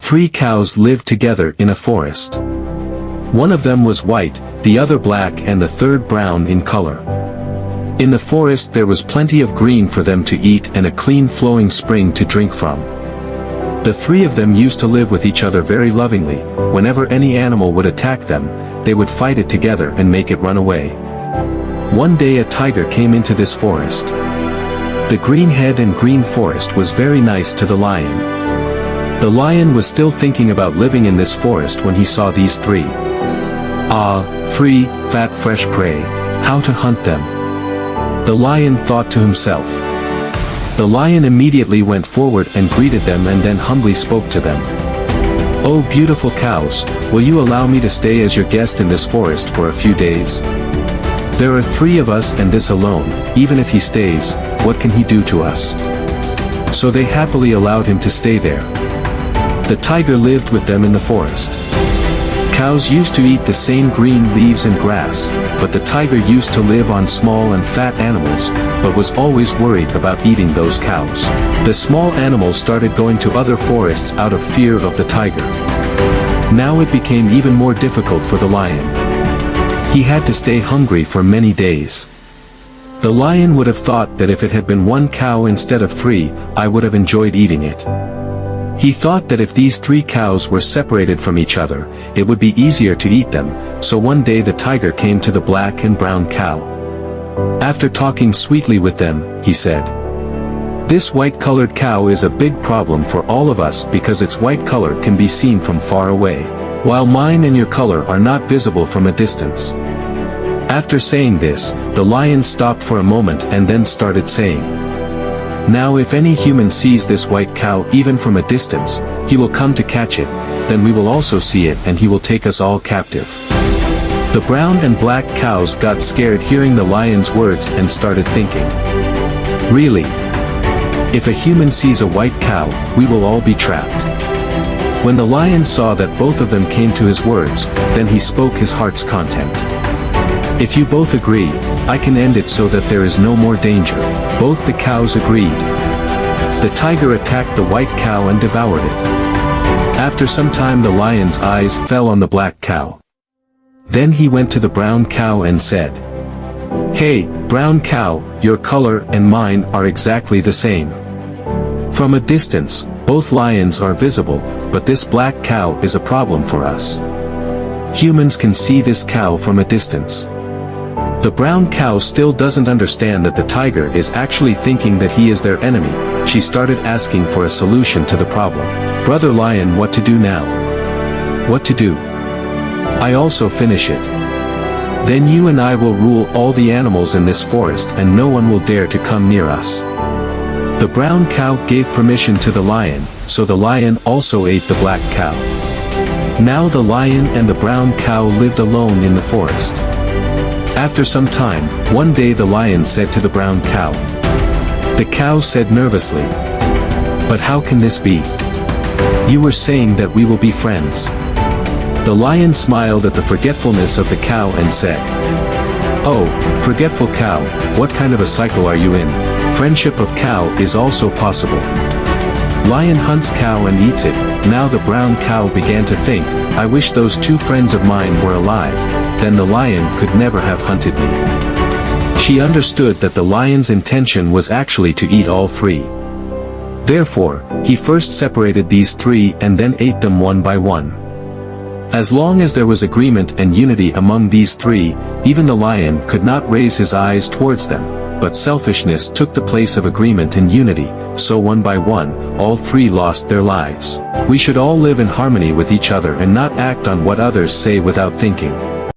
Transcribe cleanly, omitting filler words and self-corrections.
3 cows lived together in a forest. One of them was white, the other black and the third brown in color. In the forest there was plenty of green for them to eat and a clean flowing spring to drink from. The 3 of them used to live with each other very lovingly. Whenever any animal would attack them, they would fight it together and make it run away. One day a tiger came into this forest. The green head and green forest was very nice to the lion. The lion was still thinking about living in this forest when he saw these 3. 3 fat fresh prey, how to hunt them? The lion thought to himself. The lion immediately went forward and greeted them and then humbly spoke to them. "Oh beautiful cows, will you allow me to stay as your guest in this forest for a few days? There are 3 of us and this alone, even if he stays, what can he do to us?" So they happily allowed him to stay there. The tiger lived with them in the forest. Cows used to eat the same green leaves and grass, but the tiger used to live on small and fat animals, but was always worried about eating those cows. The small animals started going to other forests out of fear of the tiger. Now it became even more difficult for the lion. He had to stay hungry for many days. The lion would have thought that if it had been 1 cow instead of 3, I would have enjoyed eating it. He thought that if these 3 cows were separated from each other, it would be easier to eat them, so one day the tiger came to the black and brown cow. After talking sweetly with them, he said, "This white-colored cow is a big problem for all of us because its white color can be seen from far away, while mine and your color are not visible from a distance." After saying this, the lion stopped for a moment and then started saying, "Now if any human sees this white cow even from a distance, he will come to catch it, then we will also see it and he will take us all captive." The brown and black cows got scared hearing the lion's words and started thinking, "Really? If a human sees a white cow, we will all be trapped." When the lion saw that both of them came to his words, then he spoke his heart's content. "If you both agree, I can end it so that there is no more danger." Both the cows agreed. The tiger attacked the white cow and devoured it. After some time the lion's eyes fell on the black cow. Then he went to the brown cow and said, "Hey, brown cow, your color and mine are exactly the same. From a distance, both lions are visible, but this black cow is a problem for us. Humans can see this cow from a distance." The brown cow still doesn't understand that the tiger is actually thinking that he is their enemy. She started asking for a solution to the problem. "Brother lion, what to do now?" "What to do? I also finish it. Then you and I will rule all the animals in this forest and no one will dare to come near us." The brown cow gave permission to the lion, so the lion also ate the black cow. Now the lion and the brown cow lived alone in the forest. After some time, one day the lion said to the brown cow. The cow said nervously, "But how can this be? You were saying that we will be friends." The lion smiled at the forgetfulness of the cow and said, "Oh, forgetful cow, what kind of a cycle are you in? Friendship of cow is also possible. Lion hunts cow and eats it." Now the brown cow began to think, "I wish those 2 friends of mine were alive, then the lion could never have hunted me." She understood that the lion's intention was actually to eat all 3. Therefore, he first separated these 3 and then ate them one by one. As long as there was agreement and unity among these 3, even the lion could not raise his eyes towards them, but selfishness took the place of agreement and unity, so one by one, all 3 lost their lives. We should all live in harmony with each other and not act on what others say without thinking.